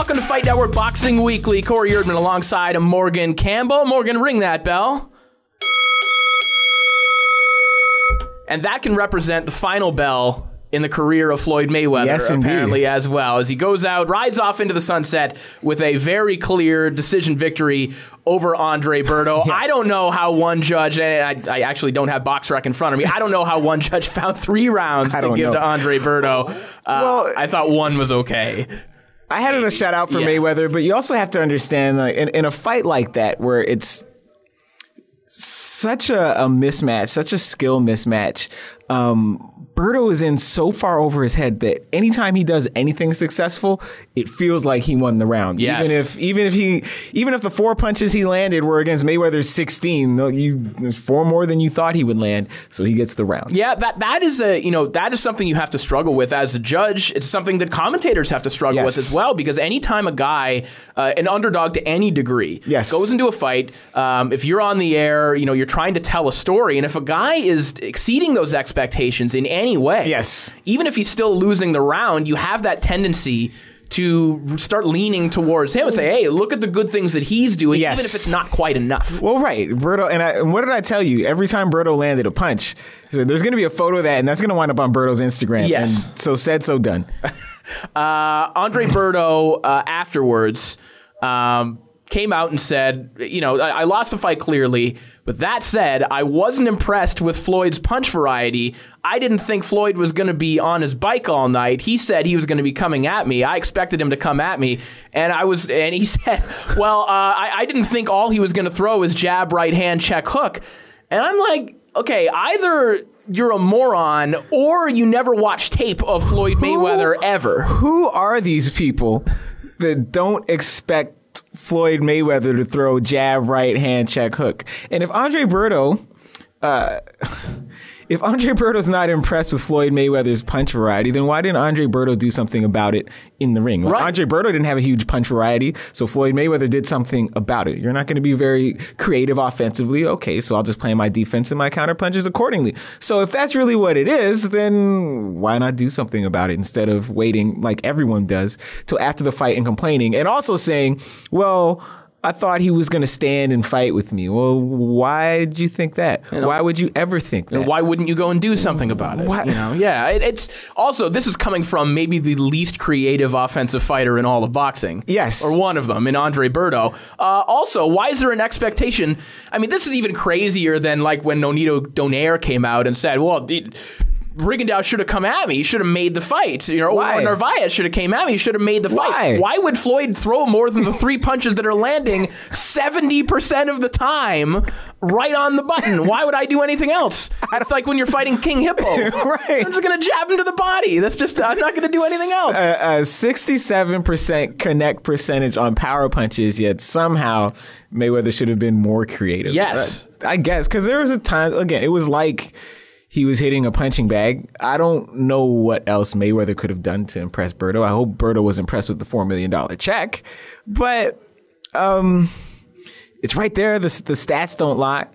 Welcome to Fight Network Boxing Weekly. Corey Erdman alongside Morgan Campbell. Morgan, ring that bell. And that can represent the final bell in the career of Floyd Mayweather, yes, apparently, as well, as he goes out, rides off into the sunset with a very clear decision victory over Andre Berto. Yes. I don't know how one judge, and I actually don't have BoxRec in front of me, I don't know how one judge found 3 rounds to give to Andre Berto. Well, I thought one was okay. I had a shout out for Mayweather, but you also have to understand, in a fight like that, where it's such a mismatch, such a skill mismatch, Berto is in so far over his head that anytime he does anything successful, it feels like he won the round. Yes. Even if the 4 punches he landed were against Mayweather's 16, there's 4 more than you thought he would land, so he gets the round. Yeah, that is something you have to struggle with as a judge. It's something that commentators have to struggle with as well, because anytime a guy, an underdog to any degree, goes into a fight, if you're on the air, you're trying to tell a story, and if a guy is exceeding those expectations in any way, even if he's still losing the round, you have that tendency to start leaning towards him and say, hey, look at the good things that he's doing, even if it's not quite enough. Well, right. Berto, and what did I tell you? Every time Berto landed a punch, there's going to be a photo of that, and that's going to wind up on Berto's Instagram. Yes. And so said, so done. Andre Berto, afterwards, came out and said, I lost the fight clearly, but that said, I wasn't impressed with Floyd's punch variety. I didn't think Floyd was going to be on his bike all night. He said he was going to be coming at me. I expected him to come at me. And he said, well, I didn't think all he was going to throw was jab, right hand, check, hook. And I'm like, okay, either you're a moron or you never watched tape of Floyd Mayweather ever. Who are these people that don't expect Floyd Mayweather to throw jab, right hand, check, hook? And if Andre Berto's not impressed with Floyd Mayweather's punch variety, then why didn't Andre Berto do something about it in the ring? Like, Andre Berto didn't have a huge punch variety, so Floyd Mayweather did something about it. You're not going to be very creative offensively. Okay, so I'll just play my defense and my counter punches accordingly. So if that's really what it is, then why not do something about it instead of waiting like everyone does till after the fight and complaining and also saying, well, I thought he was going to stand and fight with me. Well, why did you think that? Why would you ever think that? Why wouldn't you go and do something about it? It's also, this is coming from maybe the least creative offensive fighter in all of boxing. Yes. Or one of them, in Andre Berto. Also, why is there an expectation? I mean, this is even crazier than like when Nonito Donaire came out and said, well, Rigondeaux should have come at me. He should have made the fight. Or Narvaez should have came at me. He should have made the fight. Why would Floyd throw more than the 3 punches that are landing 70% of the time right on the button? Why would I do anything else? It's like when you're fighting King Hippo. I'm just going to jab him to the body. That's just, I'm not going to do anything else. 67% connect percentage on power punches, yet somehow Mayweather should have been more creative. Yes. I guess, because there was a time, again, it was like he was hitting a punching bag. I don't know what else Mayweather could have done to impress Berto. I hope Berto was impressed with the $4 million check. But it's right there. The stats don't lie.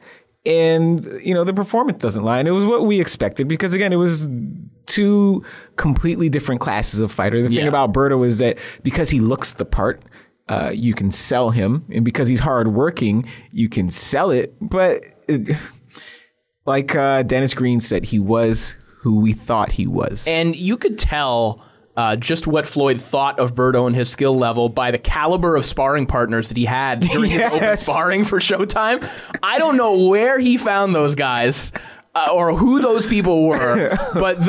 And, the performance doesn't lie. And it was what we expected because, again, it was 2 completely different classes of fighter. The thing about Berto is that because he looks the part, you can sell him. And because he's hardworking, you can sell it. But like Dennis Green said, he was who we thought he was. And you could tell just what Floyd thought of Berto and his skill level by the caliber of sparring partners that he had during his open sparring for Showtime. I don't know where he found those guys. Or who those people were, but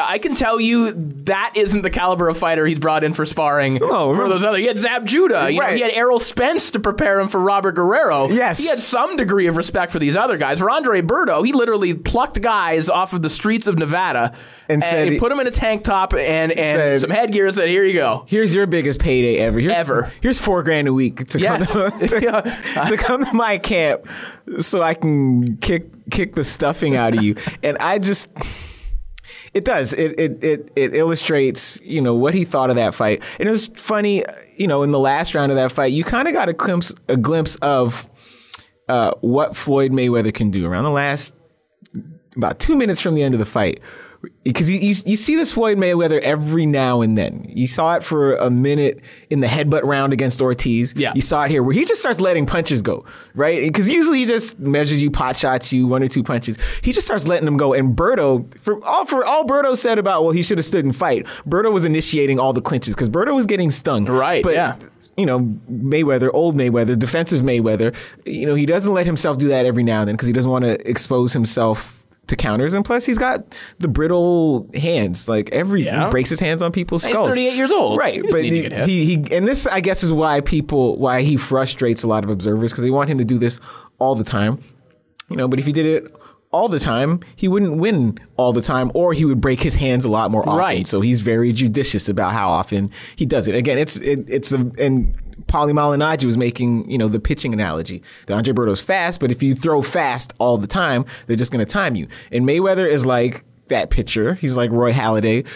I can tell you that isn't the caliber of fighter he's brought in for sparring for those other. He had Zab Judah, he had Errol Spence to prepare him for Robert Guerrero. Yes. He had some degree of respect for these other guys. For Andre Berto, he literally plucked guys off of the streets of Nevada and he put them in a tank top and some headgear and said, here you go. Here's your biggest payday ever. Here's $4,000 a week to come to my camp so I can kick the stuffing out of you. And it illustrates, what he thought of that fight. And it was funny, in the last round of that fight, you kind of got a glimpse of what Floyd Mayweather can do around the last, about 2 minutes from the end of the fight, because you see this Floyd Mayweather every now and then. You saw it for a minute in the headbutt round against Ortiz. Yeah. You saw it here where he just starts letting punches go, right? Because usually he just measures you, pot shots you, 1 or 2 punches. He just starts letting them go. And Berto, for all Berto said about, well, he should have stood and fight, Berto was initiating all the clinches because Berto was getting stung. Right, but, yeah. You know, Mayweather, old Mayweather, defensive Mayweather, you know, he doesn't let himself do that every now and then because he doesn't want to expose himself to counters, and plus he's got the brittle hands. Like he breaks his hands on people's skulls. He's 38 years old, right? But he and this, I guess, is why he frustrates a lot of observers because they want him to do this all the time. You know, but if he did it all the time, he wouldn't win all the time, or he would break his hands a lot more often. Right. So he's very judicious about how often he does it. Again, and Paulie Malignaggi was making, you know, the pitching analogy. The Andre Berto's fast, but if you throw fast all the time, they're just going to time you. And Mayweather is like that pitcher. He's like Roy Halladay,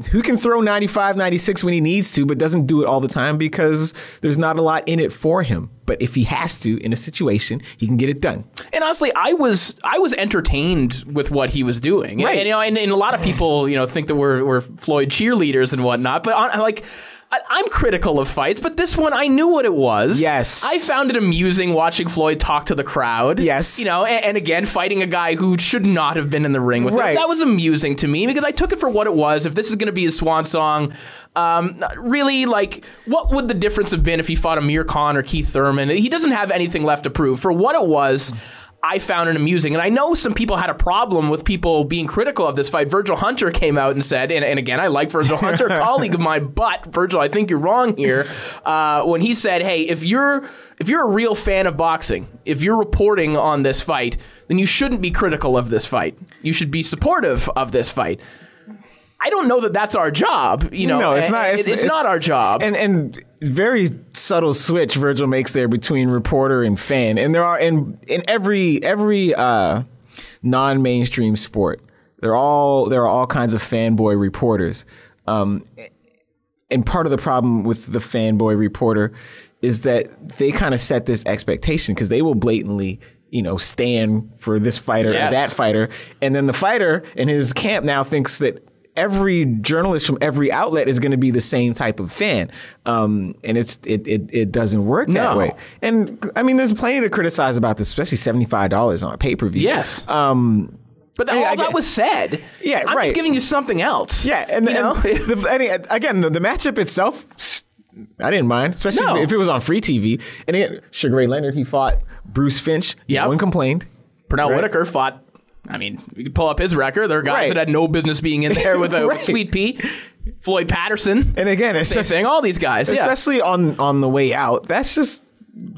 who can throw 95, 96 when he needs to, but doesn't do it all the time because there's not a lot in it for him. But if he has to in a situation, he can get it done. And honestly, I was entertained with what he was doing. Right. And, you know, and a lot of people, you know, think that we're Floyd cheerleaders and whatnot, but I'm critical of fights, but this one, I knew what it was. Yes. I found it amusing watching Floyd talk to the crowd. Yes. You know, and again, fighting a guy who should not have been in the ring with him. That was amusing to me because I took it for what it was. If this is going to be his swan song, really, like, what would the difference have been if he fought Amir Khan or Keith Thurman? He doesn't have anything left to prove. For what it was, I found it amusing. And I know some people had a problem with people being critical of this fight. Virgil Hunter came out and said, and again, I like Virgil Hunter, a colleague of mine, but Virgil, I think you're wrong here, when he said, hey, if you're a real fan of boxing, if you're reporting on this fight, then you shouldn't be critical of this fight. You should be supportive of this fight. I don't know that that's our job. You know, no, it's not. It's not our job. And very subtle switch Virgil makes there between reporter and fan. And there are in every non-mainstream sport, there are all kinds of fanboy reporters. And part of the problem with the fanboy reporter is that they kind of set this expectation because they will blatantly, you know, stand for this fighter or that fighter, and then the fighter in his camp now thinks that every journalist from every outlet is going to be the same type of fan, and it doesn't work that way. And I mean, there's plenty to criticize about this, especially $75 on a pay-per-view. Yes. But all that was said. Yeah, I'm just giving you something else. Yeah, and the matchup itself, I didn't mind, especially if it was on free TV. And again, Sugar Ray Leonard, he fought Bruce Finch. No one complained. Pernell Whitaker fought. I mean, you can pull up his record. There are guys that had no business being in there with Sweet Pea, Floyd Patterson, and again, same thing. All these guys, especially on the way out. That's just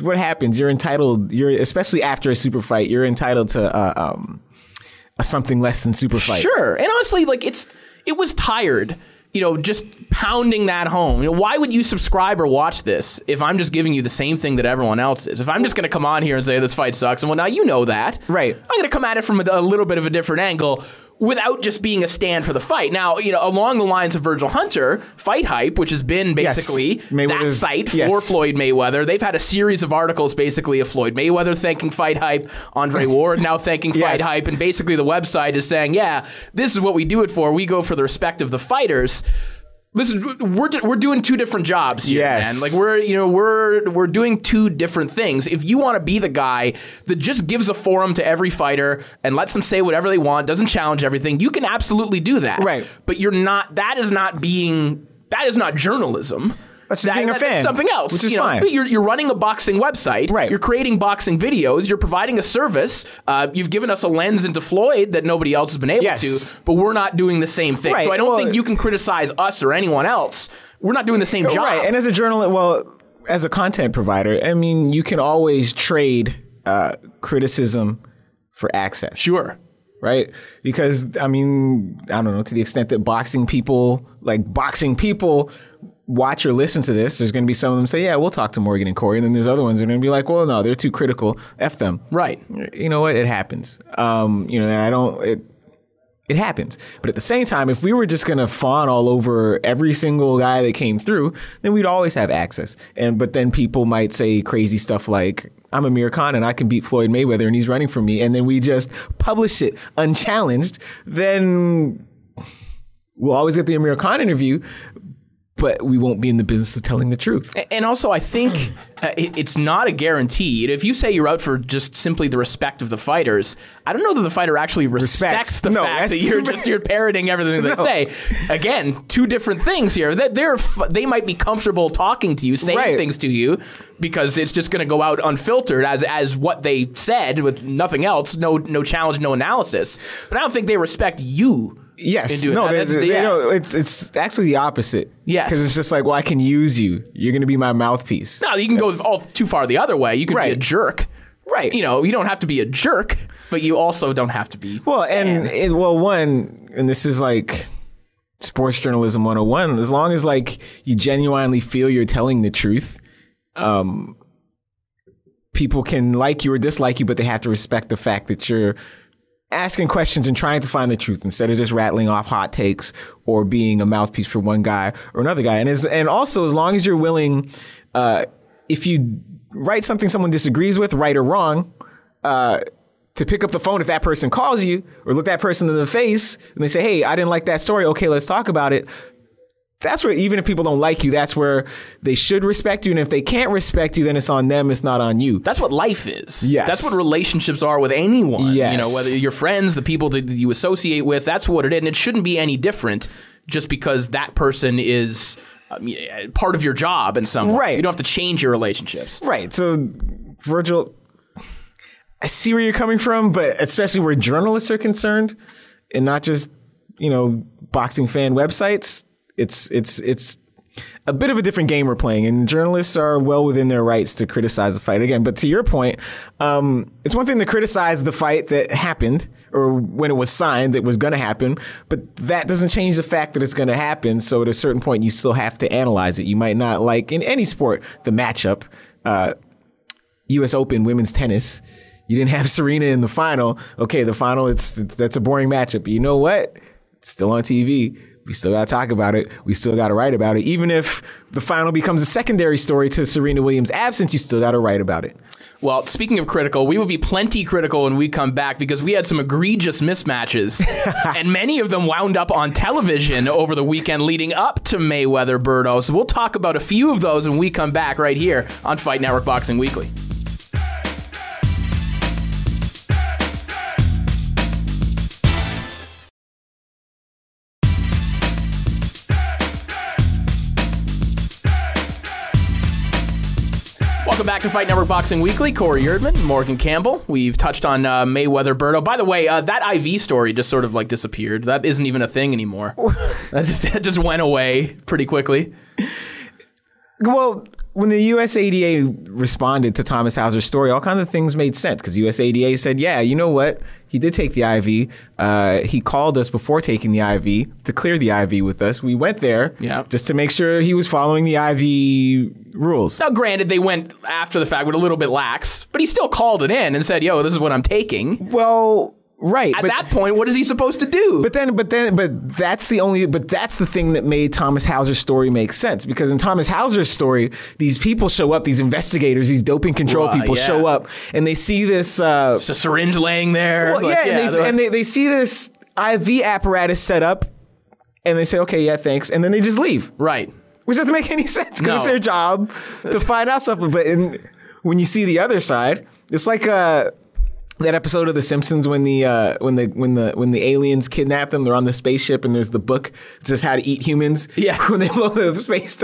what happens. You're entitled. Especially after a super fight, you're entitled to a something less than super fight. Sure, and honestly, like it was tired. You know, just pounding that home. You know, why would you subscribe or watch this if I'm just giving you the same thing that everyone else is? If I'm just going to come on here and say this fight sucks, and well, now you know that. Right. I'm going to come at it from a little bit of a different angle without just being a stand for the fight. Now, you know, along the lines of Virgil Hunter, Fight Hype, which has been basically that site for Floyd Mayweather, they've had a series of articles basically of Floyd Mayweather thanking Fight Hype, Andre Ward now thanking Fight Hype, and basically the website is saying, yeah, this is what we do it for. We go for the respect of the fighters. Listen, we're doing two different jobs here, man. Like we're doing two different things. If you want to be the guy that just gives a forum to every fighter and lets them say whatever they want, doesn't challenge everything, you can absolutely do that. Right. But you're not. That is not journalism. That's just being a fan. That's something else. Which is fine. You're running a boxing website. Right. You're creating boxing videos. You're providing a service. You've given us a lens into Floyd that nobody else has been able to, but we're not doing the same thing. Right. So I don't think you can criticize us or anyone else. We're not doing the same job. Right. And as a journalist, as a content provider, I mean, you can always trade criticism for access. Sure. Right? Because, I mean, I don't know, to the extent that boxing people watch or listen to this, there's going to be some of them say, yeah, we'll talk to Morgan and Corey. And then there's other ones that are going to be like, well, no, they're too critical. F them. Right. You know what? It happens. And it happens. But at the same time, if we were just going to fawn all over every single guy that came through, then we'd always have access. But then people might say crazy stuff like, I'm Amir Khan and I can beat Floyd Mayweather and he's running from me. And then we just publish it unchallenged. Then we'll always get the Amir Khan interview, but we won't be in the business of telling the truth. And also, I think it's not a guarantee. If you say you're out for just simply the respect of the fighters, I don't know that the fighter actually respects the fact that you're parroting everything they say. Again, two different things here. They might be comfortable talking to you, saying things to you, because it's just going to go out unfiltered as what they said with nothing else, no challenge, no analysis. But I don't think they respect you. Yes. No, it's actually the opposite. Yes. Because it's just like, well, I can use you. You're going to be my mouthpiece. No, you can go all too far the other way. You can be a jerk. Right. You know, you don't have to be a jerk, but you also don't have to be. Well, and this is like sports journalism 101. As long as like you genuinely feel you're telling the truth, people can like you or dislike you, but they have to respect the fact that you're asking questions and trying to find the truth instead of just rattling off hot takes or being a mouthpiece for one guy or another guy. And also, as long as you're willing, if you write something someone disagrees with, right or wrong, to pick up the phone if that person calls you or look that person in the face and they say, hey, I didn't like that story. Okay, let's talk about it. That's where, even if people don't like you, that's where they should respect you. And if they can't respect you, then it's on them. It's not on you. That's what life is. Yes. That's what relationships are with anyone. Yes. You know, whether your friends, the people that you associate with, that's what it is. And it shouldn't be any different just because that person is part of your job in some way. Right. You don't have to change your relationships. Right. So, Virgil, I see where you're coming from, but especially where journalists are concerned and not just, boxing fan websites. It's a bit of a different game we're playing, and journalists are well within their rights to criticize the fight. Again, but to your point, it's one thing to criticize the fight that happened or when it was signed that was going to happen, but that doesn't change the fact that it's going to happen. So at a certain point, you still have to analyze it. You might not like, in any sport, the matchup. U.S. Open women's tennis, you didn't have Serena in the final. Okay, the final, that's a boring matchup. But you know what? It's still on TV. We still got to talk about it. We still got to write about it. Even if the final becomes a secondary story to Serena Williams' absence, you still got to write about it. Well, speaking of critical, we will be plenty critical when we come back because we had some egregious mismatches, and many of them wound up on television over the weekend leading up to Mayweather-Berto. So we'll talk about a few of those when we come back right here on Fight Network Boxing Weekly. Welcome back to Fight Network Boxing Weekly. Corey Erdman, Morgan Campbell. We've touched on Mayweather-Berto. By the way, that IV story just sort of like disappeared. That isn't even a thing anymore. That just went away pretty quickly. Well, when the USADA responded to Thomas Hauser's story, all kinds of things made sense because USADA said, yeah, you know what? He did take the IV. He called us before taking the IV to clear the IV with us. We went there just to make sure he was following the IV rules. Now, granted, they went after the fact with a little bit lax, but he still called it in and said, yo, this is what I'm taking. Well, right. At that point, what is he supposed to do? But that's the thing that made Thomas Hauser's story make sense. Because in Thomas Hauser's story, these people show up, these investigators, these doping control people show up, and they see this just a syringe laying there. Well, and they see this IV apparatus set up, and they say, okay, yeah, thanks, and then they just leave. Right. Which doesn't make any sense because it's their job to find out something. But when you see the other side, it's like that episode of The Simpsons when the aliens kidnap them, they're on the spaceship and there's the book that says how to eat humans. Yeah. When they blow the space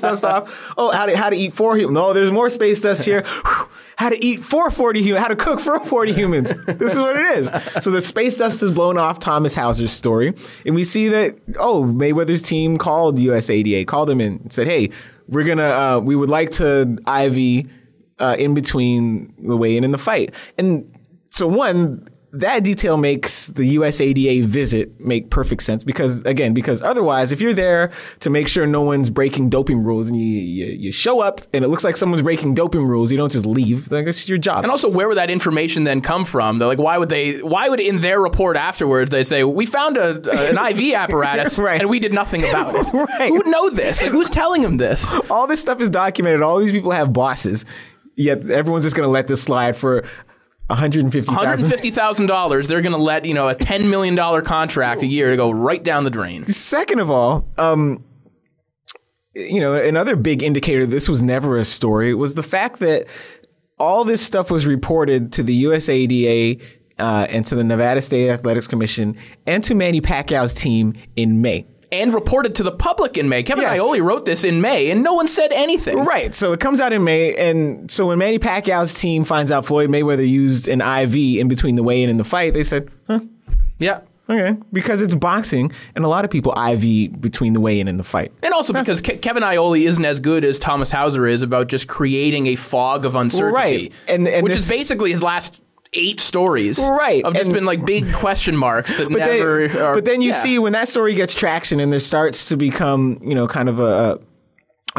dust off. Oh, how to eat 4 humans. No, there's more space dust here. How to eat for 40 humans. How to cook for 40 humans. This is what it is. So the space dust is blown off Thomas Hauser's story, and we see that Mayweather's team called USADA, called them in, and said, hey, we would like to IV in between the weigh-in and the fight. And so that detail makes the USADA visit make perfect sense because otherwise, if you're there to make sure no one's breaking doping rules and you show up and it looks like someone's breaking doping rules, you don't just leave. Like, it's your job. And also, where would that information then come from? They're like, why would in their report afterwards they say, we found an IV apparatus right. and we did nothing about it? Right. Who would know this? Like, who's telling them this? All this stuff is documented. All these people have bosses. Yet everyone's just going to let this slide for $150,000. They're going to let, a $10 million contract a year to go right down the drain. Second of all, another big indicator this was never a story was the fact that all this stuff was reported to the USADA and to the Nevada State Athletics Commission and to Manny Pacquiao's team in May. And reported to the public in May. Kevin Iole wrote this in May, and no one said anything. Right. So it comes out in May, and so when Manny Pacquiao's team finds out Floyd Mayweather used an IV in between the weigh-in and the fight, they said, huh. Yeah. Okay. Because it's boxing, and a lot of people IV between the weigh-in and the fight. And also because Kevin Iole isn't as good as Thomas Hauser is about just creating a fog of uncertainty. Right. Which is basically his last 8 stories. Right. Of just been like big question marks that never are. But then you see when that story gets traction and there starts to become, kind of a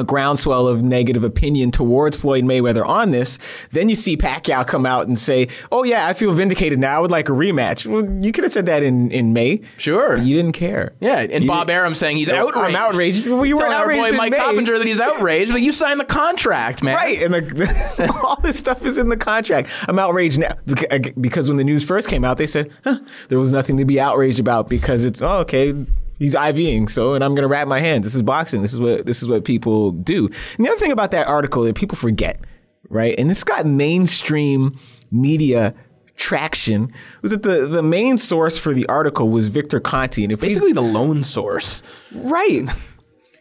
groundswell of negative opinion towards Floyd Mayweather on this, then you see Pacquiao come out and say, oh yeah, I feel vindicated now. I would like a rematch. Well, you could have said that in May. Sure. But you didn't care. Yeah, and Bob Arum saying he's outraged. I'm outraged. Well, you weren't outraged in Mike May. Coppinger that he's outraged, but you signed the contract, man. Right, and all this stuff is in the contract. I'm outraged now because when the news first came out, they said, there was nothing to be outraged about because it's, okay, he's IVing, and I'm going to wrap my hands. This is boxing. This is what people do. And the other thing about that article that people forget, right? And it's got mainstream media traction, was that the main source for the article was Victor Conti. And basically the lone source. Right.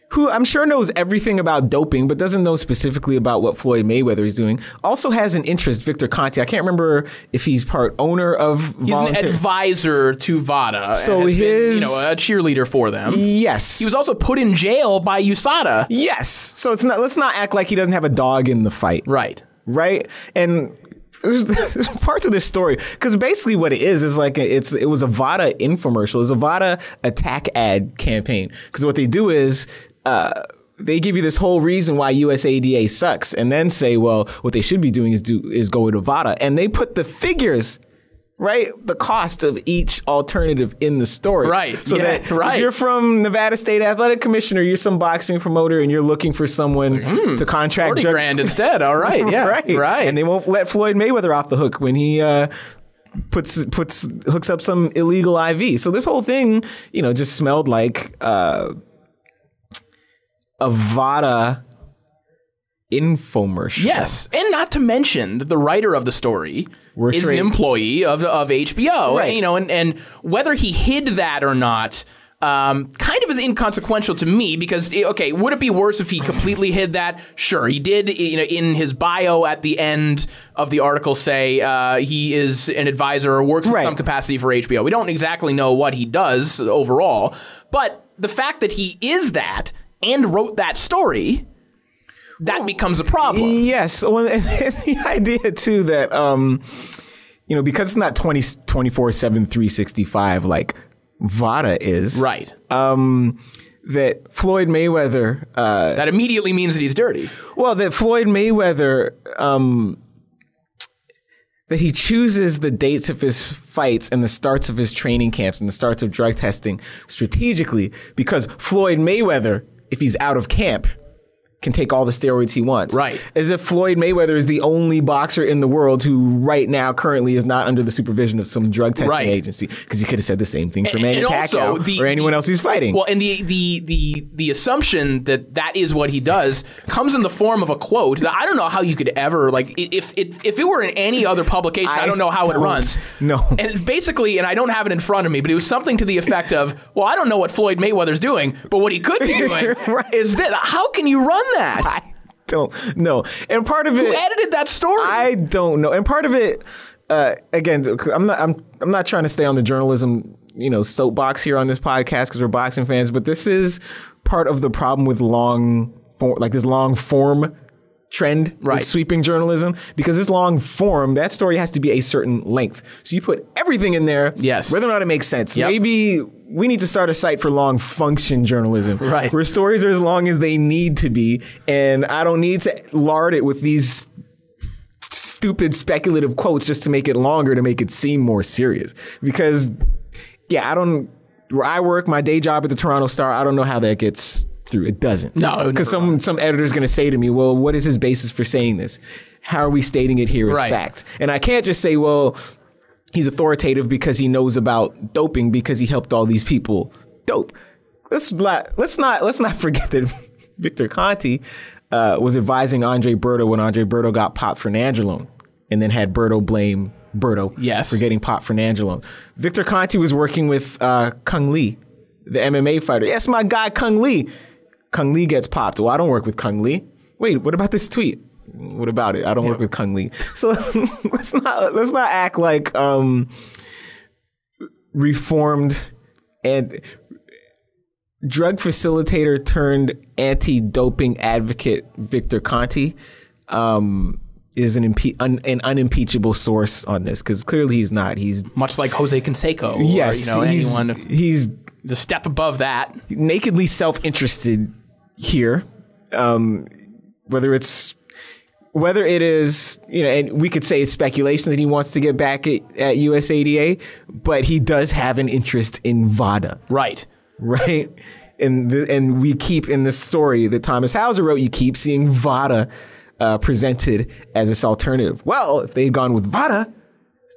Who I'm sure knows everything about doping, but doesn't know specifically about what Floyd Mayweather is doing. Also has an interest, Victor Conti. I can't remember if he's part owner of He's an advisor to VADA. So and has been, a cheerleader for them. Yes. He was also put in jail by USADA. Yes. So let's not act like he doesn't have a dog in the fight. Right. Right? And there's parts of this story because basically what it is like it was a VADA infomercial. It was a VADA attack ad campaign because what they do is they give you this whole reason why USADA sucks and then say, well, what they should be doing is go to VADA. And they put the figures, right? The cost of each alternative in the story. Right. So that if you're from Nevada State Athletic Commission or you're some boxing promoter and you're looking for someone to contract 40 grand instead. All right. Yeah. Right. And they won't let Floyd Mayweather off the hook when he hooks up some illegal IV. So this whole thing, just smelled like a VADA infomercial. Yes, and not to mention that the writer of the story is an employee of HBO. Right. And whether he hid that or not kind of is inconsequential to me because, okay, would it be worse if he completely hid that? Sure, he did, in his bio at the end of the article say he is an advisor or works in some capacity for HBO. We don't exactly know what he does overall, but the fact that he is that and wrote that story, that becomes a problem. Yes. Well, and the idea, too, that, because it's not 24/7, 365 like VADA is. Right. That Floyd Mayweather... that immediately means that he's dirty. Well, that Floyd Mayweather... that he chooses the dates of his fights and the starts of his training camps and the starts of drug testing strategically because Floyd Mayweather, if he's out of camp, can take all the steroids he wants. Right. As if Floyd Mayweather is the only boxer in the world who right now currently is not under the supervision of some drug testing agency. Because he could have said the same thing for Manny Pacquiao or anyone else he's fighting. Well, and the assumption that is what he does comes in the form of a quote that I don't know how you could ever, like, if it were in any other publication, I don't know how it runs. No. And it's basically, and I don't have it in front of me, but it was something to the effect of, well, I don't know what Floyd Mayweather's doing, but what he could be doing is this. How can you run that? I don't know. And part of it... Who edited that story? I don't know. And part of it, again, I'm not trying to stay on the journalism, soapbox here on this podcast because we're boxing fans, but this is part of the problem with this long form trend with sweeping journalism, because this long form, that story has to be a certain length. So you put everything in there, whether or not it makes sense. Yep. Maybe we need to start a site for long function journalism, where stories are as long as they need to be, and I don't need to lard it with these stupid speculative quotes just to make it longer, to make it seem more serious. Because, where I work, my day job at the Toronto Star, I don't know how that gets through. It doesn't. No. Because some editor's going to say to me, well, what is his basis for saying this? how are we stating it here as fact? And I can't just say, well, he's authoritative because he knows about doping because he helped all these people dope. Let's not forget that Victor Conti was advising Andre Berto when Andre Berto got popped for nandrolone, and then had Berto blame Berto for getting popped for nandrolone. Victor Conti was working with Kung Lee, the MMA fighter. Yes, my guy Kung Lee. Kung Lee gets popped. Well, I don't work with Kung Lee. Wait, what about this tweet? What about it? I don't work with Kung Lee. So let's not act like reformed and drug facilitator turned anti-doping advocate Victor Conti is an unimpeachable source on this, because clearly he's not. He's much like Jose Canseco. Yes, or, he's the step above that. Nakedly self-interested here. Whether it is, and we could say it's speculation that he wants to get back at USADA, but he does have an interest in VADA. Right. And we keep, in this story that Thomas Hauser wrote, you keep seeing VADA presented as this alternative. Well, if they'd gone with VADA,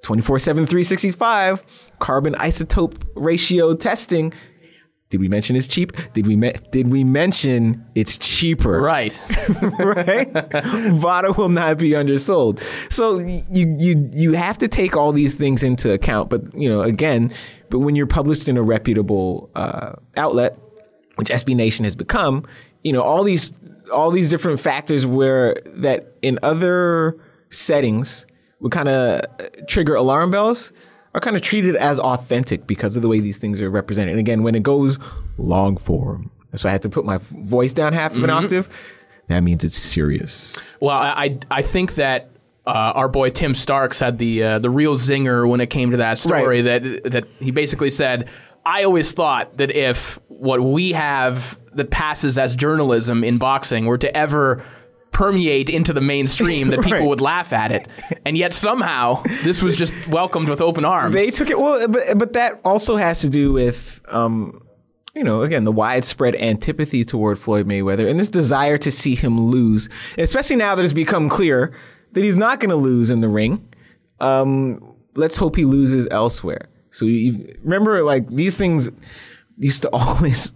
24/7, 365, carbon isotope ratio testing. Did we mention it's cheap? Did we mention it's cheaper? Right. Right? VADA will not be undersold. So you have to take all these things into account. But, but when you're published in a reputable outlet, which SB Nation has become, all these different factors where that in other settings would kind of trigger alarm bells are kind of treated as authentic because of the way these things are represented. And again, when it goes long form, so I had to put my voice down half of an octave, that means it's serious. Well, I think that our boy Tim Starks had the real zinger when it came to that story, that he basically said, I always thought that if what we have that passes as journalism in boxing were to ever permeate into the mainstream, that people would laugh at it, and yet somehow this was just welcomed with open arms. They took it well, but that also has to do with again, the widespread antipathy toward Floyd Mayweather and this desire to see him lose, especially now that it's become clear that he's not going to lose in the ring. Let's hope he loses elsewhere. So you remember, like, these things used to always.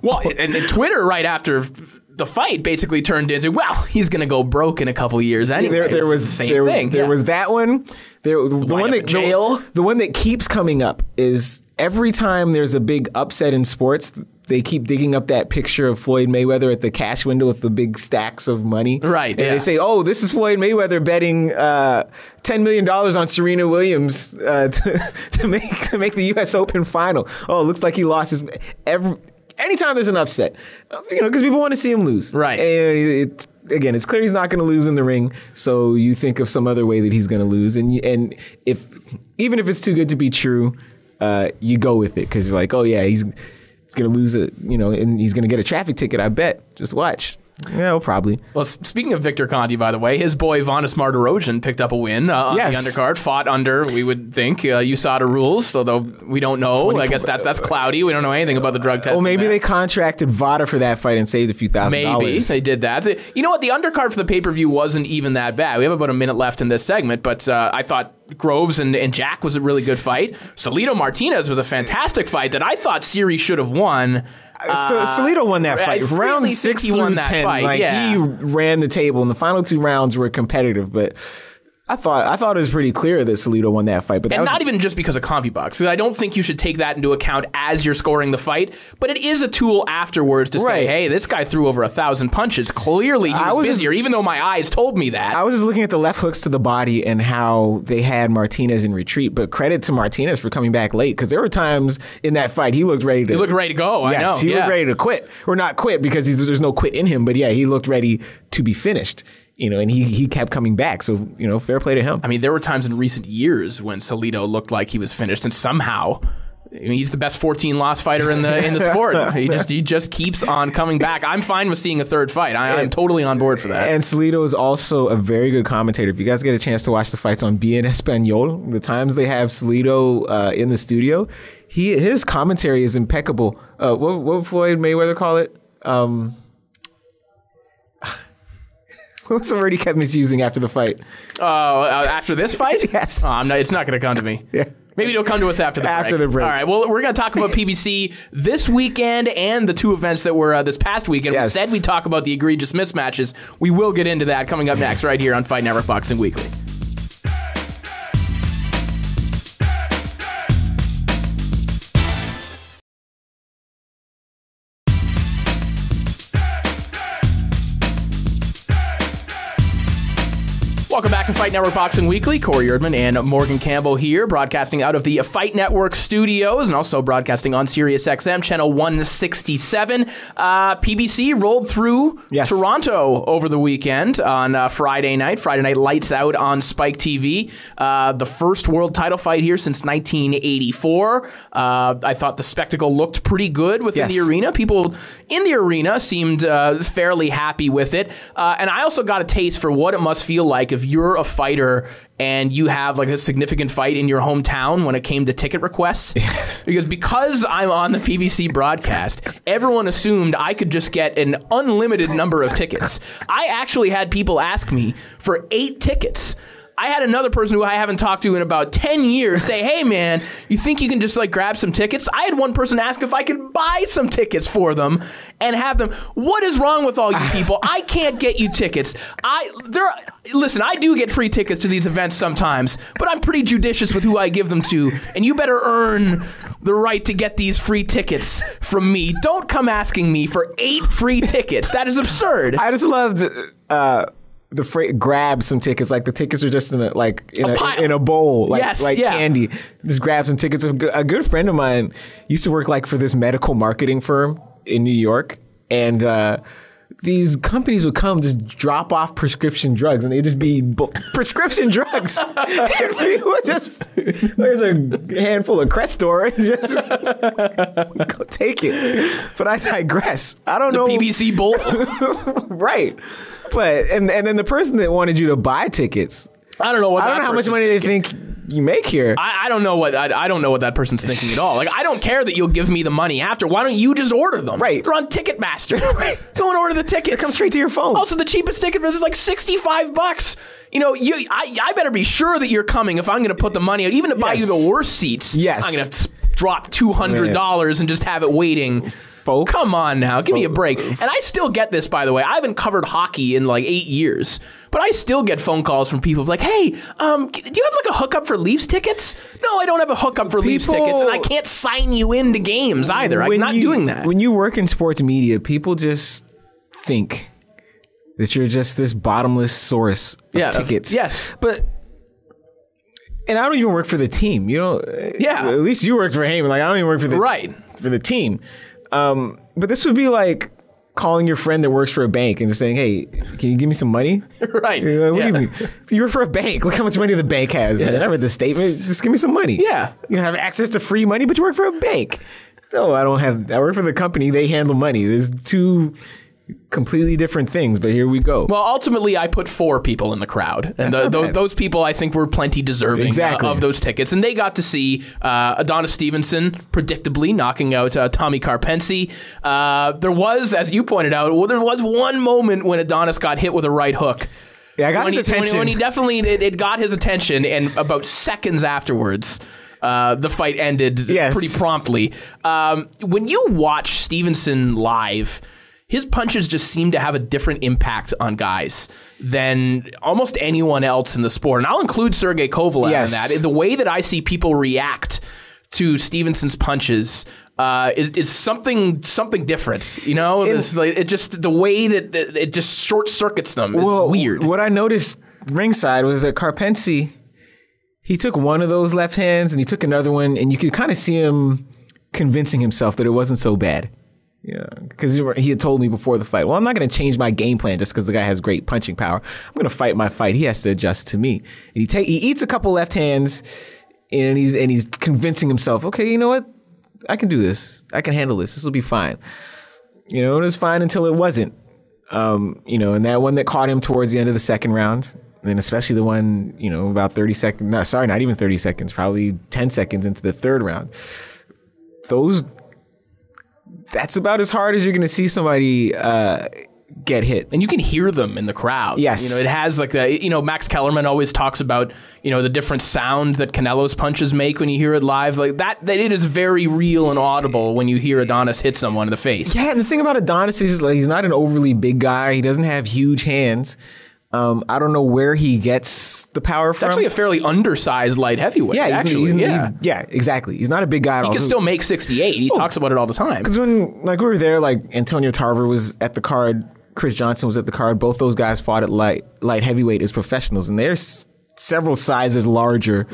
Well, and Twitter right after the fight basically turned into, well, he's going to go broke in a couple of years anyway. There was the same thing. There was that one. The one that keeps coming up is every time there's a big upset in sports, they keep digging up that picture of Floyd Mayweather at the cash window with the big stacks of money. Right. And they say, oh, this is Floyd Mayweather betting $10 million on Serena Williams to make the U.S. Open final. Oh, it looks like he lost his... Anytime there's an upset, because people want to see him lose. Right. And it's clear he's not going to lose in the ring, so you think of some other way that he's going to lose. And even if it's too good to be true, you go with it because you're like, oh, yeah, he's going to lose it, and he's going to get a traffic ticket, I bet. Just watch. Yeah, probably. Well, speaking of Victor Conti, by the way, his boy Vanis Martirosyan picked up a win on the undercard, fought under, we would think, USADA rules, although we don't know. I guess that's cloudy. We don't know anything about the drug testing. Well, maybe they contracted VADA for that fight and saved a few $1,000. Maybe they did that. You know what? The undercard for the pay-per-view wasn't even that bad. We have about a minute left in this segment, but I thought Groves and Jack was a really good fight. Salido Martinez was a fantastic fight that I thought Siri should have won. Salido won that fight. Round 6 through 10. He ran the table, and the final 2 rounds were competitive, but I thought it was pretty clear that Salido won that fight. But not even just because of CompuBox. I don't think you should take that into account as you're scoring the fight, but it is a tool afterwards to say, hey, this guy threw over 1,000 punches. Clearly he was busier, even though my eyes told me that. I was just looking at the left hooks to the body and how they had Martinez in retreat, but credit to Martinez for coming back late, because there were times in that fight he looked ready to go. Yes, I know. He looked ready to quit. Or not quit, because there's no quit in him, but yeah, he looked ready to be finished. And he kept coming back. So, fair play to him. I mean, there were times in recent years when Salido looked like he was finished, and somehow he's the best 14-loss fighter in the sport. He just keeps on coming back. I'm fine with seeing a third fight. I'm totally on board for that. And Salido is also a very good commentator. If you guys get a chance to watch the fights on Bien Espanol, the times they have Salido in the studio, his commentary is impeccable. What would Floyd Mayweather call it? What's the word he kept misusing after the fight? After this fight? Yes. It's not going to come to me. Yeah. Maybe it'll come to us after the break. After the break. All right. Well, we're going to talk about PBC this weekend and the two events that were this past weekend. Yes. We said we'd talk about the egregious mismatches. We will get into that coming up next right here on Fight Network Boxing Weekly. Welcome back to Fight Network Boxing Weekly. Corey Erdman and Morgan Campbell here, broadcasting out of the Fight Network studios and also broadcasting on Sirius XM, channel 167. PBC rolled through Toronto over the weekend on Friday night. Friday night lights out on Spike TV. The first world title fight here since 1984. I thought the spectacle looked pretty good within the arena. People in the arena seemed fairly happy with it. And I also got a taste for what it must feel like if you're a fighter and you have like a significant fight in your hometown when it came to ticket requests. Yes. Because I'm on the PBC broadcast, everyone assumed I could just get an unlimited number of tickets. I actually had people ask me for 8 tickets. I had another person who I haven't talked to in about 10 years say, hey, man, you think you can just like grab some tickets? I had one person ask if I could buy some tickets for them and have them. What is wrong with all you people? I can't get you tickets. Listen, I do get free tickets to these events sometimes, but I'm pretty judicious with who I give them to, and you better earn the right to get these free tickets from me. Don't come asking me for 8 free tickets. That is absurd. I just loved the phrase grab some tickets. Like the tickets are just in a bowl, like candy. Just grab some tickets. A good friend of mine used to work like for this medical marketing firm in New York, and these companies would come just drop off prescription drugs, and they'd just be prescription drugs. And we would just, there's a handful of Crestor and just go take it. But I digress. I don't know. PBC bowl. Right. But, and then the person that wanted you to buy tickets, I don't know how much money they think you make here. I don't know what that person's thinking at all. Like, I don't care that you'll give me the money after. Why don't you just order them? Right. They're on Ticketmaster. Right. Go and order the tickets. It comes straight to your phone. Also, the cheapest ticket is like $65. You know, I better be sure that you're coming if I'm going to put the money out, even to buy you the worst seats. Yes. I'm going to drop $200 and just have it waiting. Folks. Come on now, give me a break. And I still get this, by the way. I haven't covered hockey in like 8 years, but I still get phone calls from people like, hey, do you have like a hookup for Leafs tickets? No, I don't have a hookup for Leafs tickets, and I can't sign you into games either. I'm not doing that. When you work in sports media, people just think that you're just this bottomless source of tickets. Yes. And I don't even work for the team. You know, at least you worked for Heyman. Like, I don't even work for the team. But this would be like calling your friend that works for a bank and just saying, hey, can you give me some money? Right. What do you mean? You work for a bank. Look how much money the bank has. Yeah. I read the statement. Just give me some money. Yeah. You don't have access to free money, but you work for a bank. No, I don't have. I work for the company. They handle money. There's two completely different things, but here we go. Well, ultimately, I put 4 people in the crowd, and those people I think were plenty deserving of those tickets, and they got to see Adonis Stevenson predictably knocking out Tommy Karpency. There was, as you pointed out, there was one moment when Adonis got hit with a right hook. Yeah, I got his attention. When he definitely it got his attention, and about seconds afterwards, the fight ended pretty promptly. When you watch Stevenson live, his punches just seem to have a different impact on guys than almost anyone else in the sport. And I'll include Sergey Kovalev in that. The way that I see people react to Stevenson's punches is something different. You know, it just the way that it just short circuits them is weird. What I noticed ringside was that Karpency, he took one of those left hands and he took another one, and you could kind of see him convincing himself that it wasn't so bad. Yeah, because he had told me before the fight, well, I'm not going to change my game plan just because the guy has great punching power. I'm going to fight my fight. He has to adjust to me. And he eats a couple left hands, and he's convincing himself, okay, you know what? I can do this. I can handle this. This will be fine. You know, it was fine until it wasn't. You know, and that one that caught him towards the end of the second round, and then especially the one, you know, about 30 seconds. No, sorry, not even 30 seconds, probably 10 seconds into the third round. That's about as hard as you're going to see somebody get hit. And you can hear them in the crowd. Yes. You know, it has like the, you know, Max Kellerman always talks about, you know, the different sound that Canelo's punches make when you hear it live. Like that it is very real and audible when you hear Adonis hit someone in the face. Yeah, and the thing about Adonis is like, he's not an overly big guy. He doesn't have huge hands. I don't know where he gets the power from. It's actually a fairly undersized light heavyweight. Yeah, yeah, exactly. He's not a big guy at all. He can still make 68. He talks about it all the time. Because when we were there, like Antonio Tarver was at the card, Chris Johnson was at the card. Both those guys fought at light heavyweight as professionals, and they're several sizes larger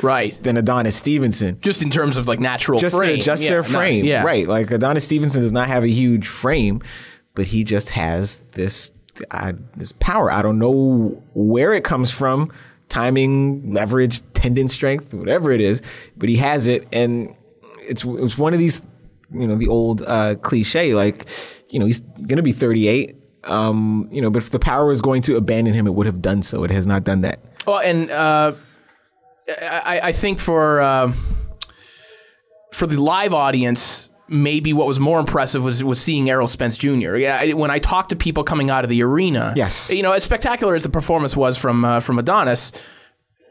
than Adonis Stevenson. Just in terms of like natural frame. Their frame. Right. Like Adonis Stevenson does not have a huge frame, but he just has this power. I don't know where it comes from, timing, leverage, tendon strength, whatever it is, but he has it. And it's one of these, you know, the old cliche, like, you know, he's going to be 38, you know, but if the power was going to abandon him, it would have done so. It has not done that. Well, and I think for the live audience, maybe what was more impressive was seeing Errol Spence Jr. Yeah, when I talked to people coming out of the arena, yes, you know, as spectacular as the performance was from Adonis,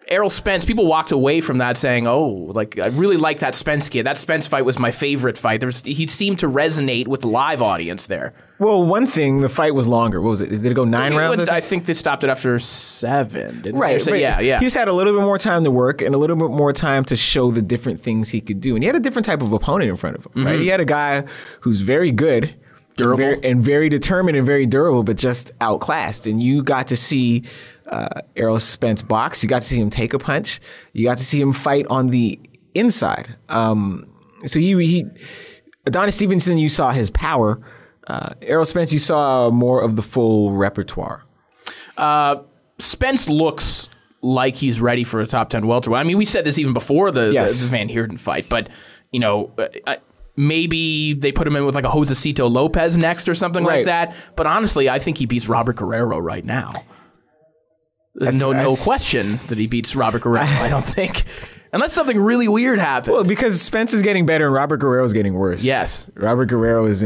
Errol Spence, people walked away from that saying, "Oh, like I really like that Spence kid. That Spence fight was my favorite fight." He seemed to resonate with the live audience there. Well, one thing, the fight was longer. What was it? Did it go 9 rounds? I think they stopped it after 7. Didn't right. They? Yeah. He just had a little bit more time to work and a little bit more time to show the different things he could do. And he had a different type of opponent in front of him, right? He had a guy who's very good, durable, and very determined and very durable, but just outclassed. And you got to see Errol Spence box. You got to see him take a punch. You got to see him fight on the inside. So he Adonis Stevenson, you saw his power. Errol Spence, you saw more of the full repertoire. Spence looks like he's ready for a top 10 welterweight. I mean, we said this even before the Van Heerden fight, but you know, maybe they put him in with like a Josecito Lopez next or something like that. But honestly, I think he beats Robert Guerrero right now. There's no question that he beats Robert Guerrero, I don't think. Unless something really weird happens. Well, because Spence is getting better and Robert Guerrero is getting worse. Yes. Robert Guerrero was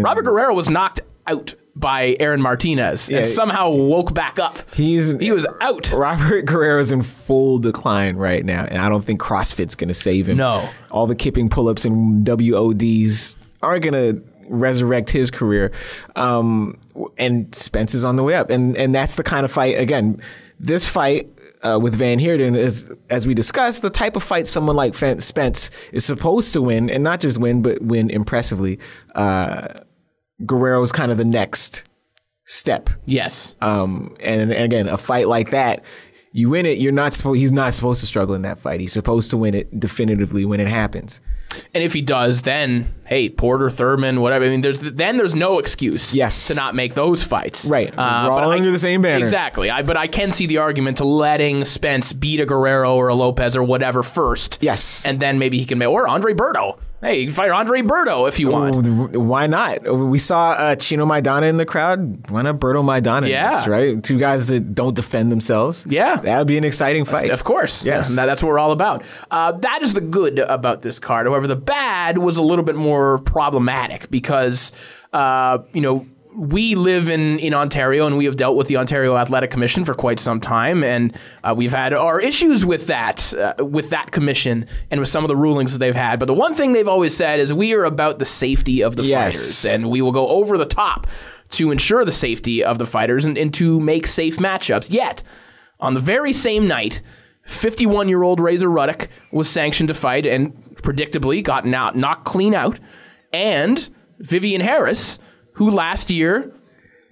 knocked out by Aaron Martinez and somehow woke back up. He was out. Robert Guerrero's in full decline right now, and I don't think CrossFit's going to save him. No. All the kipping pull-ups and WODs aren't going to resurrect his career. And Spence is on the way up. And that's the kind of fight, again, this fight with Van Heerden is, as we discussed, the type of fight someone like Spence is supposed to win, and not just win, but win impressively. Guerrero's kind of the next step. Yes. And again, a fight like that, you win it, he's not supposed to struggle in that fight. He's supposed to win it definitively when it happens. And if he does, then, hey, Porter, Thurman, whatever. I mean, there's no excuse to not make those fights. Right. We're all under the same banner. Exactly. But I can see the argument to letting Spence beat a Guerrero or a Lopez or whatever first. Yes. And then maybe he can make, or Andre Berto. Hey, you can fight Andre Berto if you want. Why not? We saw Chino Maidana in the crowd. Why not Berto Maidana? Yeah. Right? Two guys that don't defend themselves. Yeah. That would be an exciting fight. Of course. Yes. Yeah, that's what we're all about. That is the good about this card. However, the bad was a little bit more problematic because, you know, we live in Ontario and we have dealt with the Ontario Athletic Commission for quite some time, and we've had our issues with that commission and with some of the rulings that they've had. But the one thing they've always said is we are about the safety of the fighters, and we will go over the top to ensure the safety of the fighters and to make safe matchups. Yet, on the very same night, 51-year-old Razor Ruddock was sanctioned to fight and predictably got knocked clean out, and Vivian Harris, who last year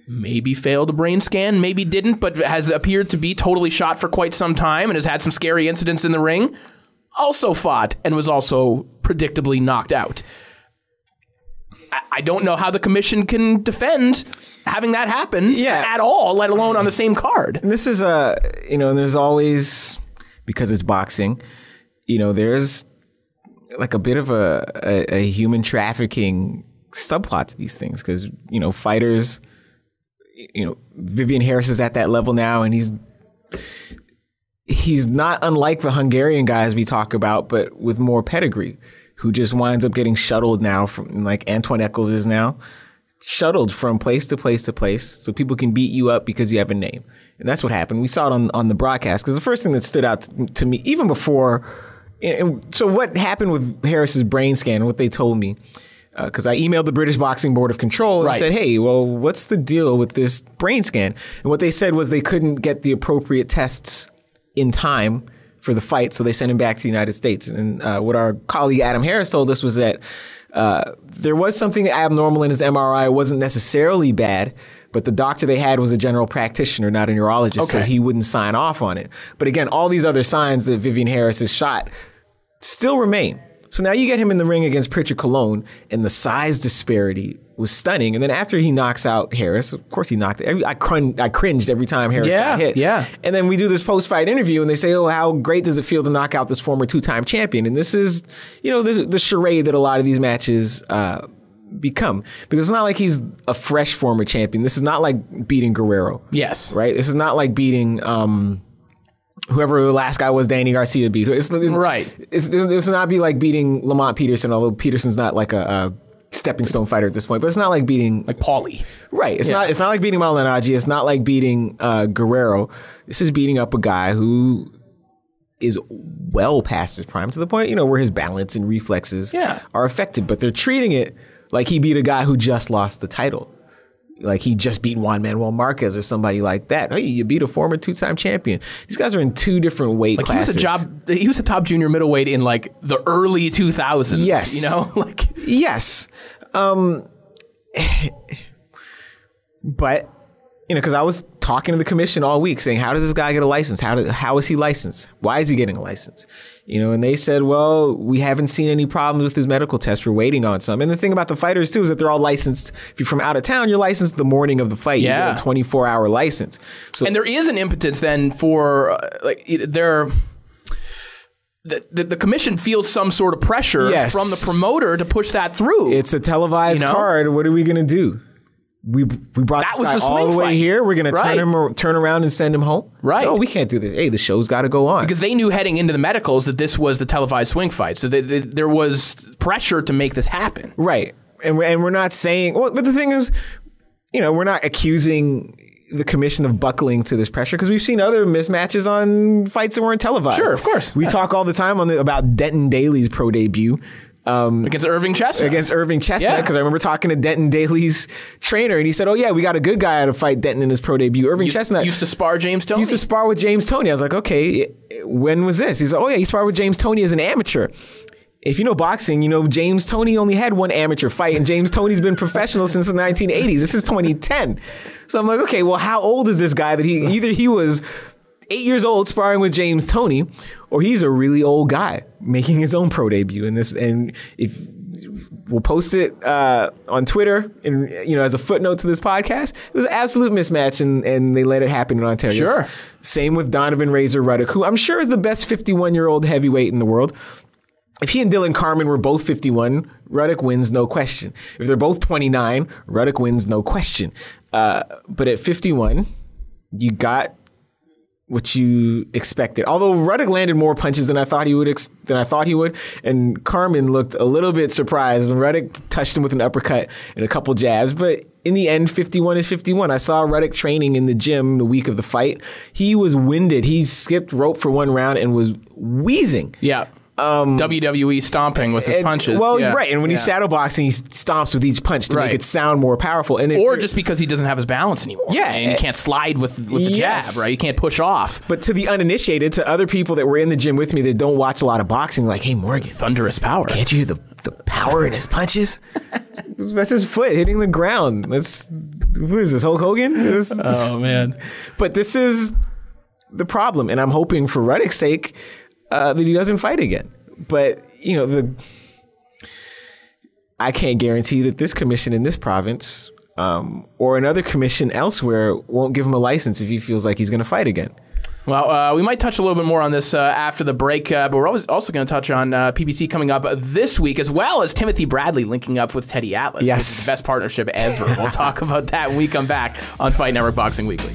maybe failed a brain scan, maybe didn't, but has appeared to be totally shot for quite some time and has had some scary incidents in the ring, also fought and was also predictably knocked out. I don't know how the commission can defend having that happen at all, let alone on the same card. And this is and there's always, because it's boxing, there's like a bit of a human trafficking subplot to these things, because fighters, Vivian Harris is at that level now, and he's not unlike the Hungarian guys we talk about, but with more pedigree, who just winds up getting shuttled now from, like Antoine Eccles is now, shuttled from place to place to place so people can beat you up because you have a name. And that's what happened. We saw it on the broadcast because the first thing that stood out to me, even before, so what happened with Harris's brain scan, what they told me, because I emailed the British Boxing Board of Control and said, hey, well, what's the deal with this brain scan? And what they said was they couldn't get the appropriate tests in time for the fight, so they sent him back to the United States. And what our colleague Adam Harris told us was that there was something abnormal in his MRI. It wasn't necessarily bad, but the doctor they had was a general practitioner, not a neurologist, so he wouldn't sign off on it. But again, all these other signs that Vivian Harris has shot still remain. So now you get him in the ring against Pritchard Colon, and the size disparity was stunning. And then after he knocks out Harris, of course he knocked it. I cringed every time Harris got hit. Yeah. And then we do this post-fight interview, and they say, oh, how great does it feel to knock out this former two-time champion? And this is, the charade that a lot of these matches become. Because it's not like he's a fresh former champion. This is not like beating Guerrero. Yes. Right? This is not like beating whoever the last guy was Danny Garcia beat. It's not be like beating Lamont Peterson, although Peterson's not like a stepping stone fighter at this point. But it's not like beating like Paulie. Right. It's not like beating Malignaggi. It's not like beating Guerrero. This is beating up a guy who is well past his prime to the point, where his balance and reflexes are affected. But they're treating it like he beat a guy who just lost the title. Like he just beat Juan Manuel Marquez or somebody like that. Hey, you beat a former two-time champion. These guys are in two different weight classes. He was a top junior middleweight in like the early 2000s. Yes. Yes. But, because I was talking to the commission all week saying, how does this guy get a license? How is he licensed? Why is he getting a license? And they said, well, we haven't seen any problems with his medical test. We're waiting on some. And the thing about the fighters, too, is that they're all licensed. If you're from out of town, you're licensed the morning of the fight. You get a 24-hour license. So, and there is an impotence then for, the commission feels some sort of pressure from the promoter to push that through. It's a televised card. What are we going to do? We brought this guy all the way here. We're going to turn around and send him home? Right. No, we can't do this. Hey, the show's got to go on. Because they knew heading into the medicals that this was the televised swing fight. So there was pressure to make this happen. Right. And we're not saying... Well, but the thing is, we're not accusing the commission of buckling to this pressure because we've seen other mismatches on fights that weren't televised. Sure, of course. We talk all the time about Denton Daly's pro debut. Against Irving Chestnut. Because I remember talking to Denton Daly's trainer, and he said, oh, yeah, we got a good guy to fight Denton in his pro debut. Irving Chestnut used to spar James Toney. Used to spar with James Toney. I was like, okay, when was this? He's like, oh, yeah, he sparred with James Toney as an amateur. If you know boxing, James Toney only had one amateur fight, and James Toney's been professional since the 1980s. This is 2010. So I'm like, okay, well, how old is this guy that either he was 8 years old sparring with James Toney, or he's a really old guy making his own pro debut in this. And if we'll post it on Twitter and as a footnote to this podcast, it was an absolute mismatch, and they let it happen in Ontario. Sure. Same with Donovan Razor Ruddock, who I'm sure is the best 51-year-old heavyweight in the world. If he and Dylan Carmen were both 51, Ruddock wins, no question. If they're both 29, Ruddock wins, no question. But at 51, you got what you expected. Although Ruddock landed more punches than I thought he would, and Carmen looked a little bit surprised when Ruddock touched him with an uppercut and a couple jabs. But in the end, 51 is 51. I saw Ruddock training in the gym the week of the fight. He was winded. He skipped rope for one round and was wheezing. Yeah. WWE stomping with his punches. Well, right. And when he's shadowboxing, he stomps with each punch to make it sound more powerful. Or just because he doesn't have his balance anymore. Yeah. And you can't slide with the jab, right? You can't push off. But to the uninitiated, to other people that were in the gym with me that don't watch a lot of boxing, like, hey, Morgan. Thunderous power. Can't you hear the power in his punches? That's his foot hitting the ground. Who is this, Hulk Hogan? Oh, man. But this is the problem. And I'm hoping for Ruddock's sake that he doesn't fight again. But, I can't guarantee that this commission in this province or another commission elsewhere won't give him a license if he feels like he's going to fight again. Well, we might touch a little bit more on this after the break, but we're also going to touch on PBC coming up this week, as well as Timothy Bradley linking up with Teddy Atlas. Yes. Which is the best partnership ever. We'll talk about that when we come back on Fight Network Boxing Weekly.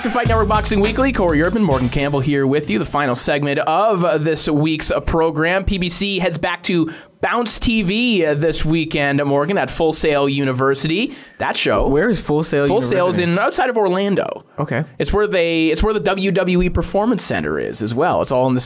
back to Fight Network Boxing Weekly. Corey Urban, Morgan Campbell here with you. The final segment of this week's program. PBC heads back to Bounce TV this weekend, Morgan, at Full Sail University. That show. Where is Full Sail University? Full Sail's in outside of Orlando. Okay. It's where the WWE Performance Center is as well. It's all in the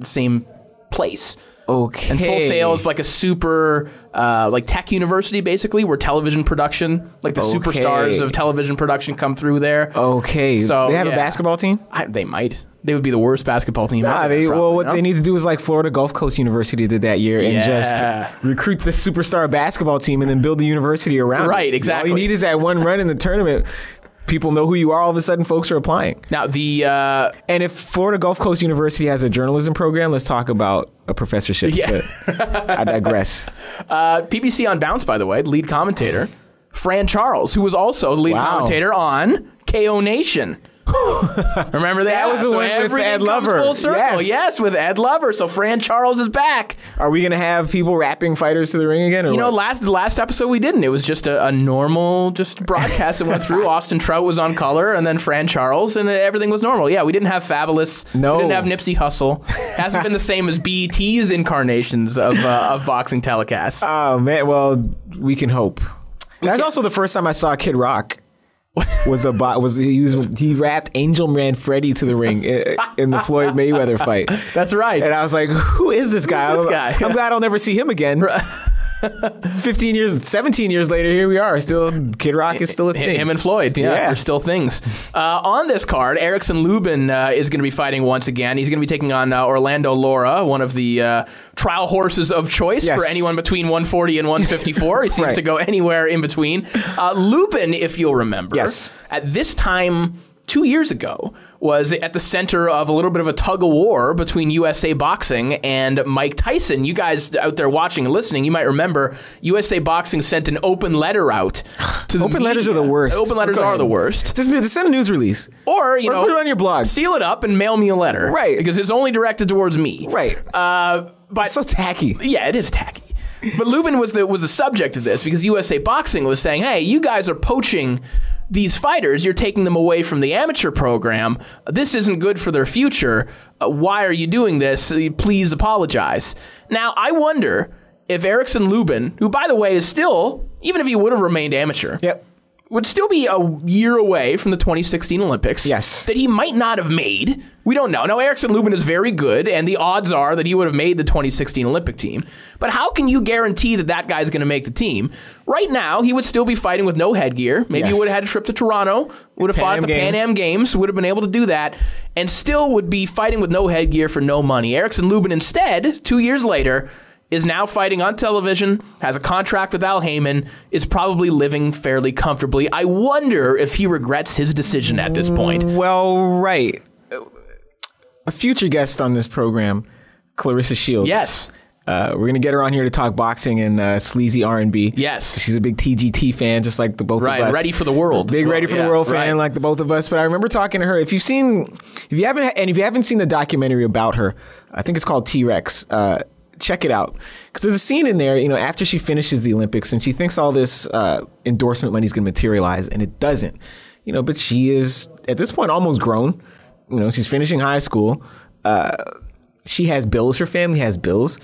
same place. Okay. And Full Sail is like a super tech university, basically, where television production, like the superstars of television production, come through there. Okay. So they have a basketball team? They might. They would be the worst basketball team ever. They need to do is like Florida Gulf Coast University did that year and just recruit the superstar basketball team and then build the university around it. Right, exactly. All you need is that one run in the tournament. People know who you are. All of a sudden, folks are applying. Now, and if Florida Gulf Coast University has a journalism program, let's talk about a professorship. Yeah. But I digress. PBC on Bounce, by the way, lead commentator, Fran Charles, who was also the lead commentator on KO Nation. Remember that? That was the one with Ed Lover. Full circle. Yes, with Ed Lover. So Fran Charles is back. Are we going to have people rapping fighters to the ring again? Or the last episode we didn't. It was just a normal broadcast that went through. Austin Trout was on color, and then Fran Charles, and everything was normal. Yeah, we didn't have Fabulous. No. We didn't have Nipsey Hussle. Hasn't been the same as BET's incarnations of boxing telecasts. Oh man, well we can hope. That's also the first time I saw Kid Rock. He rapped Angel Man Freddy to the ring in the Floyd Mayweather fight. That's right. And I was like, who is this guy? I'm glad I'll never see him again. 17 years later, here we are. Still, Kid Rock is still a thing. Him and Floyd, they're still things. On this card, Erickson Lubin is going to be fighting once again. He's going to be taking on Orlando Lara, one of the trial horses of choice for anyone between 140 and 154. He seems to go anywhere in between. Lubin, if you'll remember, at this time 2 years ago, was at the center of a little bit of a tug of war between USA Boxing and Mike Tyson. You guys out there watching and listening, you might remember USA Boxing sent an open letter out to the Open media. letters are the worst. Open letters are the worst. Just send a news release. Or, put it on your blog. Seal it up and mail me a letter. Right. Because it's only directed towards me. Right. But it's so tacky. Yeah, it is tacky. But Lubin was the subject of this because USA Boxing was saying, hey, you guys are poaching these fighters, you're taking them away from the amateur program. This isn't good for their future. Why are you doing this? Please apologize. Now, I wonder if Erickson Lubin, who, by the way, is still, even if he would have remained amateur, would still be a year away from the 2016 Olympics. Yes. That he might not have made. We don't know. Now, Erickson Lubin is very good, and the odds are that he would have made the 2016 Olympic team. But how can you guarantee that guy's going to make the team? Right now, he would still be fighting with no headgear. Maybe he would have had a trip to Toronto, would have fought at the Pan Am Games, would have been able to do that, and still would be fighting with no headgear for no money. Erickson Lubin instead, 2 years later, is now fighting on television, has a contract with Al Heyman, is probably living fairly comfortably. I wonder if he regrets his decision at this point. Well, right. A future guest on this program, Clarissa Shields. Yes. We're going to get her on here to talk boxing and sleazy R&B. Yes. She's a big TGT fan, just like the both of us. Right, Ready for the World. Big Ready for the World fan, like the both of us. But I remember talking to her. If you haven't seen the documentary about her, I think it's called T-Rex, check it out. Because there's a scene in there, after she finishes the Olympics and she thinks all this endorsement money is going to materialize, and it doesn't. But she is, at this point, almost grown. She's finishing high school. She has bills. Her family has bills.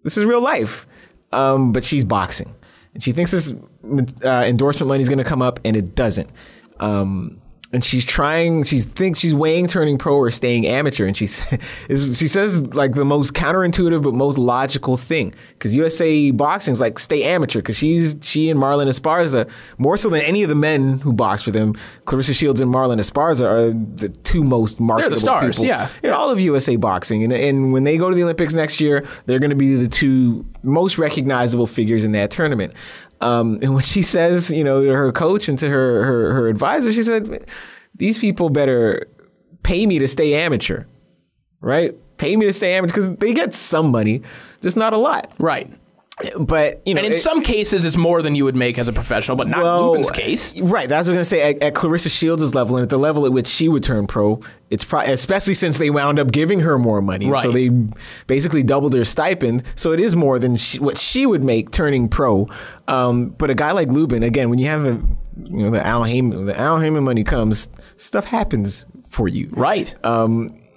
This is real life. But she's boxing. And she thinks this endorsement money is going to come up, and it doesn't. And she thinks she's weighing turning pro or staying amateur. And she says like the most counterintuitive but most logical thing. Because USA Boxing is like, stay amateur. Because she and Marlon Esparza, more so than any of the men who box for them, Clarissa Shields and Marlon Esparza are the two most marketable people. They're the stars, in all of USA Boxing. And when they go to the Olympics next year, they're going to be the two most recognizable figures in that tournament. And when she says, to her coach and to her advisor, she said, these people better pay me to stay amateur, right? Pay me to stay amateur because they get some money, just not a lot. Right. But, and in some cases, it's more than you would make as a professional, but not in Lubin's case. Right. That's what I was going to say. At Clarissa Shields' level and at the level at which she would turn pro, it's especially since they wound up giving her more money. Right. So they basically doubled her stipend. So it is more than what she would make turning pro. But a guy like Lubin, again, when you have the Al Heyman money comes, stuff happens for you. Right.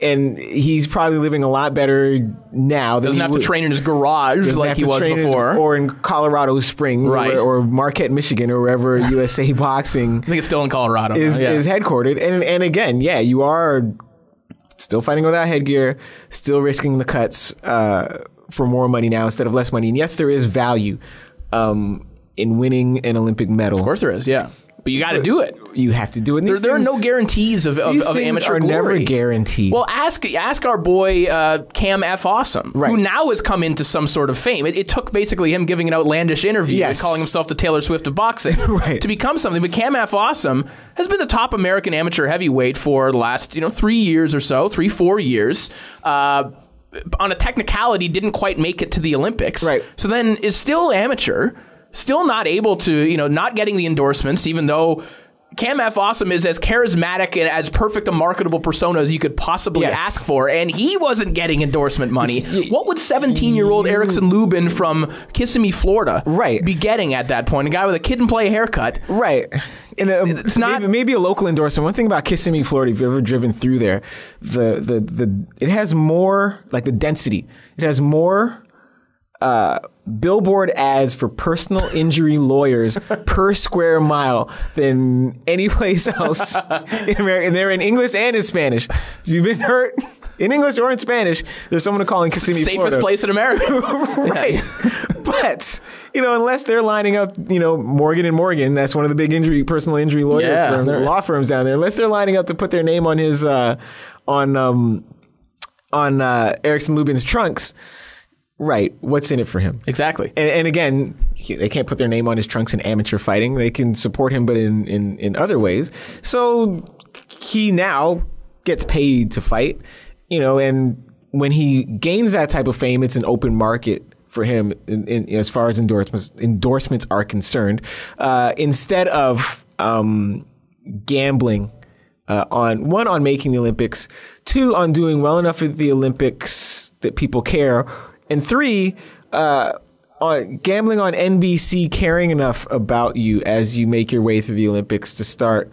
And he's probably living a lot better now. Doesn't have to train in his garage like he was before. Or in Colorado Springs, right. or Marquette, Michigan, or wherever USA Boxing I think it's still in Colorado is headquartered. And again, you are still fighting without headgear, still risking the cuts for more money now instead of less money. And yes, there is value in winning an Olympic medal. Of course there is, yeah. But you got to do it. You have to do it. There are no guarantees of amateur glory. Never guaranteed. Well, ask our boy Cam F. Awesome, who now has come into some sort of fame. It took basically him giving an outlandish interview and calling himself the Taylor Swift of boxing to become something. But Cam F. Awesome has been the top American amateur heavyweight for the last 3 years or so, 4 years. On a technicality, didn't quite make it to the Olympics. Right. So then is still amateur. Still not able to, not getting the endorsements, even though Cam F. Awesome is as charismatic and as perfect a marketable persona as you could possibly ask for, and he wasn't getting endorsement money. What would 17-year-old Erickson Lubin from Kissimmee, Florida be getting at that point? A guy with a kid-and-play haircut. Right. And it's not maybe a local endorsement. One thing about Kissimmee, Florida, if you've ever driven through there, it has more, like the density. It has more billboard ads for personal injury lawyers per square mile than any place else in America. And they're in English and in Spanish. If you've been hurt in English or in Spanish, there's someone to call in Kissimmee, Safest Florida. place in America. Right. But, unless they're lining up, Morgan & Morgan, that's one of the big personal injury lawyer firms, law firms down there. Unless they're lining up to put their name on his, on Erickson Lubin's trunks. Right. What's in it for him? Exactly. And again, they can't put their name on his trunks in amateur fighting. They can support him, but in other ways. So he now gets paid to fight, and when he gains that type of fame, it's an open market for him as far as endorsements are concerned. Instead of gambling on making the Olympics, 2, on doing well enough at the Olympics that people care, and 3, on gambling on NBC caring enough about you as you make your way through the Olympics to start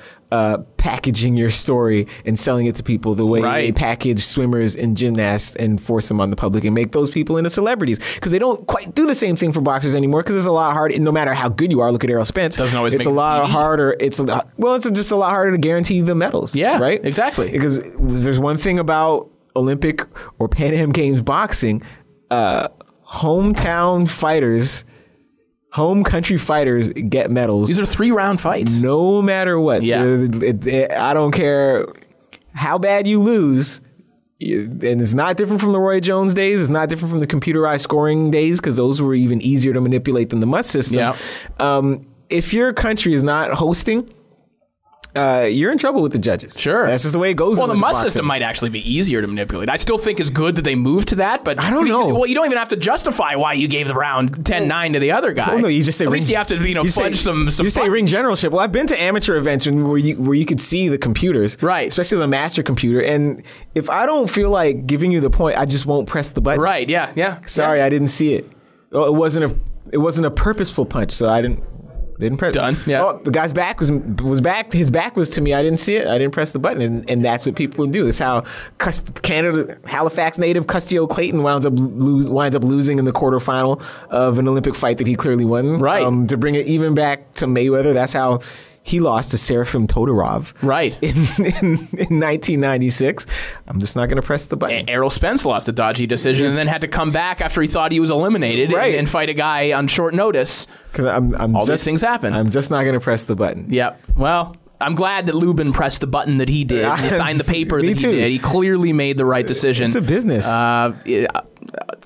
packaging your story and selling it to people the way they package swimmers and gymnasts and force them on the public and make those people into celebrities. Because they don't quite do the same thing for boxers anymore, because it's a lot harder. No matter how good you are, look at Errol Spence. Doesn't always it's make a lot harder. It's just a lot harder to guarantee the medals. Yeah, right? Exactly. Because there's one thing about Olympic or Pan Am Games boxing. Hometown fighters, home country fighters get medals. These are 3-round fights. No matter what. Yeah. I don't care how bad you lose. And it's not different from the Roy Jones days. It's not different from the computerized scoring days, because those were even easier to manipulate than the MUS system. Yeah. If your country is not hosting, you're in trouble with the judges. Sure. That's just the way it goes. Well, the MUS system might actually be easier to manipulate. I still think it's good that they moved to that, but I don't know. Well, you don't even have to justify why you gave the round 10-9 to the other guy. Well, no, you just say at least you have to fudge some. You say ring generalship. Well, I've been to amateur events where you could see the computers, right? Especially the master computer. And if I don't feel like giving you the point, I just won't press the button. Right? Yeah. Sorry, I didn't see it. Well, it wasn't a purposeful punch, so I didn't press. Done. Yeah. Oh, the guy's back was back. His back was to me. I didn't see it. I didn't press the button, and that's what people do. That's how Halifax native Custio Clayton winds up losing in the quarterfinal of an Olympic fight that he clearly won. Right. To bring it even back to Mayweather, that's how he lost to Serafim Todorov. Right. In 1996. I'm just not going to press the button. Errol Spence lost a dodgy decision and then had to come back after he thought he was eliminated and fight a guy on short notice. Because these things happen. I'm just not going to press the button. Yep. Well, I'm glad that Lubin pressed the button that he did. He signed the paper that he did. He clearly made the right decision. It's a business.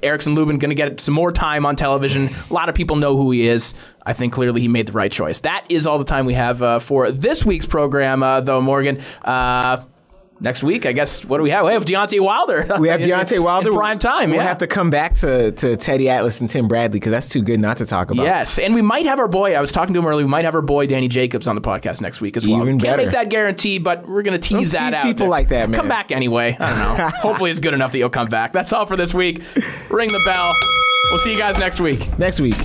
Erickson Lubin going to get some more time on television. A lot of people know who he is. I think clearly he made the right choice. That is all the time we have for this week's program, though, Morgan. Next week, I guess, what do we have? We have Deontay Wilder. We have Deontay Wilder. In prime time, We'll have to come back to Teddy Atlas and Tim Bradley, because that's too good not to talk about. Yes, and we might have our boy, I was talking to him earlier, we might have our boy Danny Jacobs on the podcast next week as well. Even better. Can't make that guarantee, but we're going to tease that out. People like that, man. Come back anyway. I don't know. Hopefully it's good enough that you'll come back. That's all for this week. Ring the bell. We'll see you guys next week. Next week.